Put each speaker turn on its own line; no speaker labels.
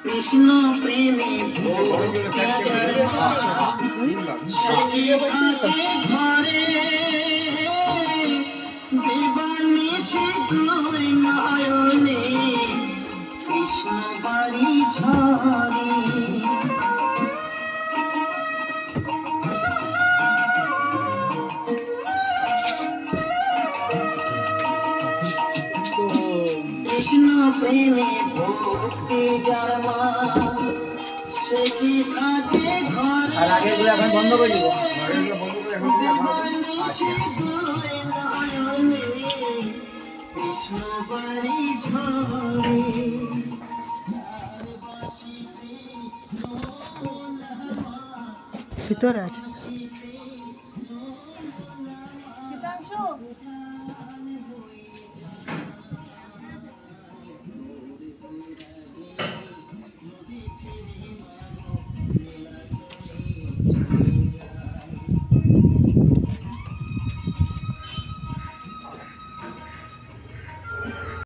কৃষ্ণ প্রেমে ঘরে দেবানিশি দুই নয়নে কৃষ্ণ বাড়ি ঝরে। কৃষ্ণ প্রেমে ভক্তি যার মা সে কি থাকে ঘরে। আর আগে গুলো এখন বন্ধ করে দিব, কৃষ্ণ বাড়ি ঝরে।
ভিতরে আছে।